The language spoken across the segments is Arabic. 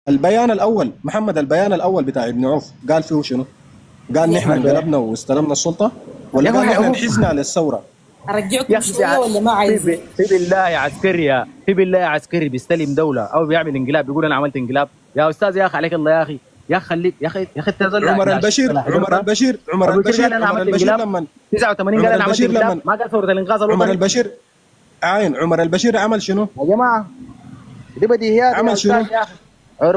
البيان الاول محمد، البيان الاول بتاع ابن عوف قال فيه شنو؟ قال نحن انقلبنا واستلمنا السلطه، ولا قال نحن انحزنا للثوره؟ ارجعكم شويه ولا ما عايزين؟ في بالله عسكري، في بالله عسكري بيستلم دوله او بيعمل انقلاب بيقول انا عملت انقلاب؟ يا استاذ يا اخي عليك الله يا اخي، يا اخي خليك يا اخي تزل. عمر البشير لما 89 قال انا عملت انقلاب، ما قال ثوره الانقاذ الوطني. عمر البشير عمل شنو؟ يا جماعه دي بديهيات. عمل شنو؟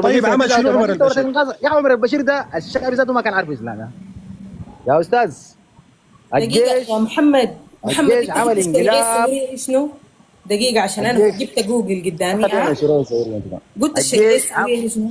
طيب عمل شنو عمر البشير؟ يا عمر البشير ده الشعب ذاته ما كان عارف اسلام يا استاذ. الجيش يا محمد الجيش عمل انقلاب. شنو؟ دقيقة عشان انا جبت جوجل قدامي. قلت الشرعية السورية شنو؟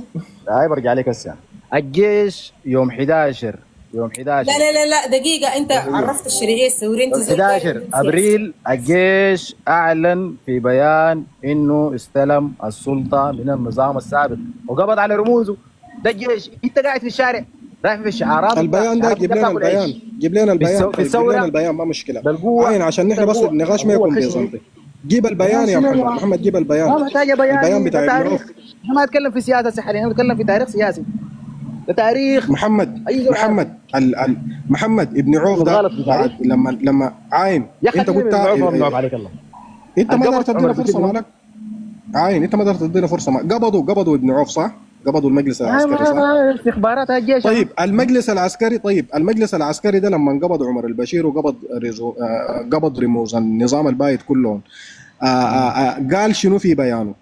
هاي برجع لك هسه. الجيش يوم 11 لا لا لا لا دقيقة، انت عرفت الشرعية السورية انت 11 ابريل الجيش اعلن في بيان انه استلم السلطة من النظام السابق وقبض على رموزه. ده الجيش، انت قاعد في الشارع رايح في الشعارات. البيان ده جيب لنا البيان، جيب لنا البيان، جيب لنا البيان ما مشكلة. عين عشان نحن بس النقاش ما يكون بيزنطي. جيب البيان يا محمد، جيب البيان. ما محتاجة بيان، البيان بتاع ابن عوف. احنا ما نتكلم في سياسة سحرية، احنا نتكلم في تاريخ سياسي. ده تاريخ محمد. محمد ابن عوف ده لما عاين انت قلت عليك الله، انت ما قدرت تدينا فرصة مالك. عاين انت ما قدرت تدينا فرصة. قبضوا ابن عوف صح؟ قبضوا المجلس العسكري صح؟ استخبارات الجيش. طيب المجلس العسكري ده لما قبض عمر البشير وقبض قبض رموز النظام البايد كلهم، قال شنو في بيانه؟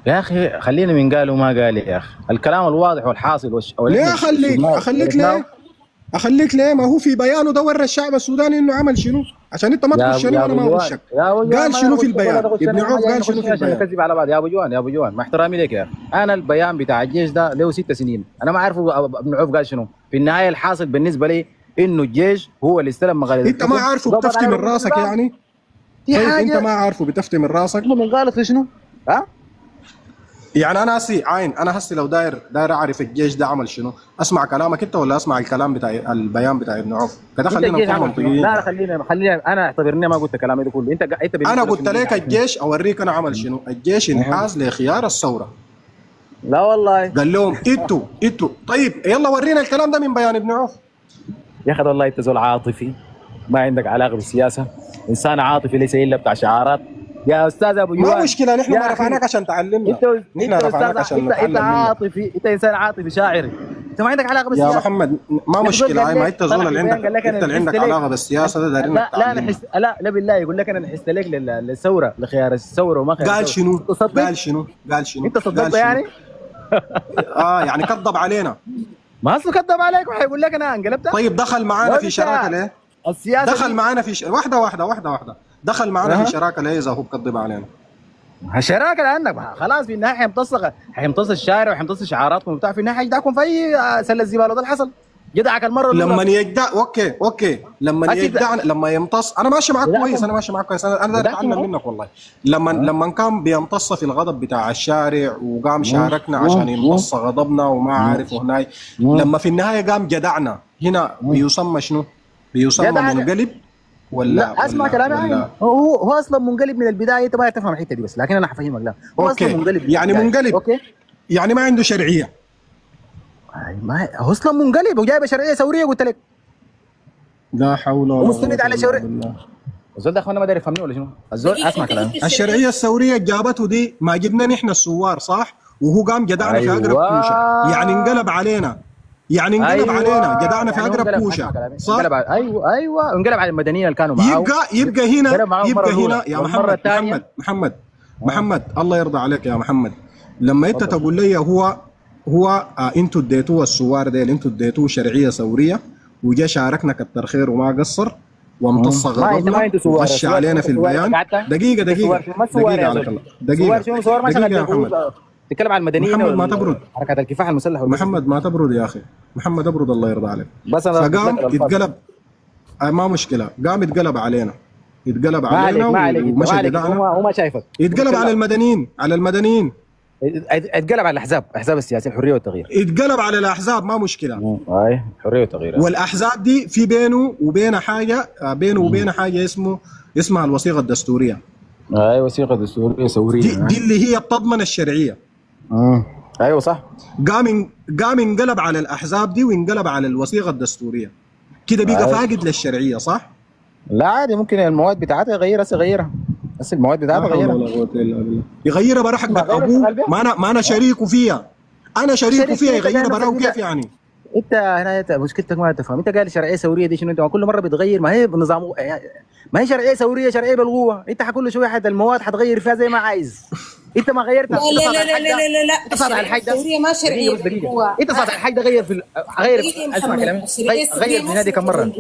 يا اخي خلينا من قال وما قال يا اخي، الكلام الواضح والحاصل ليه اخليك ليه؟ ما هو في بيانه ده ورى الشعب السوداني انه عمل شنو، عشان انت ما تخش انا ما اغشك. قال شنو في البيان؟ ابن عوف قال شنو في البيان؟ كذب على بعض يا ابو جوان، مع احترامي لك يا اخي، انا البيان بتاع الجيش ده له 6 سنين، انا ما اعرف ابن عوف قال شنو. في النهايه الحاصل بالنسبه لي انه الجيش هو اللي استلم مغاليد. انت ما عارفه بتفتي من راسك يعني؟ طيب انت ما عارفه بتفتي من راسك؟ من غلط في شنو؟ ها؟ يعني انا هسي لو داير اعرف الجيش ده عمل شنو، اسمع كلامك انت ولا اسمع الكلام بتاع البيان بتاع ابن عوف؟ كده خلينا نكون منطقيين. لا خلينا انا اعتبرني ما قلت كلامي ده كله. انت انا قلت لك الجيش اوريك انا عمل شنو. الجيش انحاز لخيار الثوره. لا والله قال لهم انتوا طيب يلا ورينا الكلام ده من بيان ابن عوف. يا اخي والله انت زول عاطفي ما عندك علاقه بالسياسه، انسان عاطفي ليس الا بتاع شعارات يا استاذ ابو جوان. ما مشكله، نحن ما رفعناك عشان تعلمنا. نحن رفعناك عشان انت عاطفي، انت انسان عاطفي شاعري، انت ما عندك علاقه بالسياسه يا محمد. ما مشكله، ما انت زول اللي عندك علاقه بالسياسه ده دايرين لا لا بالله يقول لك انا نحست لك للثوره لخيار الثوره وما خيار. قال شنو انت صدقت يعني؟ يعني كذب علينا. ما اصله كذب عليك وحيقول لك انا انقلبت. طيب دخل معانا في شراكه ليه؟ السياسه دخل معانا في واحده دخل معانا في شراكه ليه اذا هو بكذب علينا؟ الشراكه لانك خلاص في النهايه حيمتص الشارع وحيمتص شعاراتكم وبتاع، في النهايه حيجدعكم في اي سله زباله. وده اللي حصل. جدعك المره لما يجدع اوكي لما يمتص. انا ماشي معاك كويس، انا داير اتعلم منك والله. لما كان بيمتص في الغضب بتاع الشارع وقام شاركنا عشان يمتص غضبنا وما عارف هناي، لما في النهايه قام جدعنا هنا بيسمى شنو؟ بيسمى منقلب لا اسمع كلامي. هو اصلا منقلب من البدايه، انت ما تفهم الحته دي بس، لكن انا حفهمك. لا هو اصلا منقلب يعني منقلب اوكي، يعني ما عنده شرعيه. ما هو اصلا منقلب وجايب شرعيه ثوريه قلت لك. لا حول ولا قوه ومستند على شرعيه. الزول ده اخوانا ما داري يفهمني ولا شنو؟ الزول اسمع كلامي. الشرعيه الثوريه جابته دي ما جبنا نحن الثوار صح؟ وهو قام جدعنا في اقرب كوشه، يعني انقلب علينا. جدعنا في اقرب كوشه صح؟ ايوه انقلب على المدنيين اللي كانوا معاه. يبقى هنا يا محمد الله يرضى عليك يا محمد. لما انت تقول لي هو انتوا اديتوه الثوار ديل، انتوا اديتوه شرعيه ثوريه وجا شاركنا كتر خير وما قصر وامتص غضبنا وغش علينا في البيان. دقيقه عليك الله. دقيقه يا محمد. تتكلم عن المدنيين. محمد ما تبرد. حركات الكفاح المسلح. محمد ما تبرد يا اخي. محمد ابرد الله يرضى عليك. بس انا فقام يتقلب. ما مشكله، قام يتقلب علينا. ومشى جدعنا. هو ما شايفك. يتقلب على المدنيين. اتقلب على الاحزاب السياسيه، الحريه والتغيير. يتقلب على الاحزاب ما مشكله. اي الحريه والتغيير. والاحزاب دي في بينه وبين حاجه اسمها الوثيقه الدستوريه. وثيقه دستوريه ثوريه. دي اللي هي بتضمن الشرعيه. ايوه صح. قام انقلب على الاحزاب دي وانقلب على الوثيقه الدستوريه، كده بقى فاقد للشرعيه صح؟ لا عادي، ممكن المواد بتاعتها يغيرها بس المواد بتاعتها يغيرها. يغيرها برا حق ابوه، ما انا شريك فيها، انا شريك فيها، يغيرها برا كيف يعني؟ انت هنا مشكلتك ما تفهم. انت قال شرعيه ثوريه دي شنو؟ انت كل مره بتغير، ما هي بنظام، ما هي شرعيه ثوريه، شرعيه بالقوه. انت كل شويه المواد حتغير فيها زي ما عايز. انت ما غيرتها. لا لا لا لا لا لا لا، انت صادع الحاج ده الثوريه ما شرعيه بالقوه. انت صادع الحاج ده غير في اسمع كلامي، غير في النادي كم مره.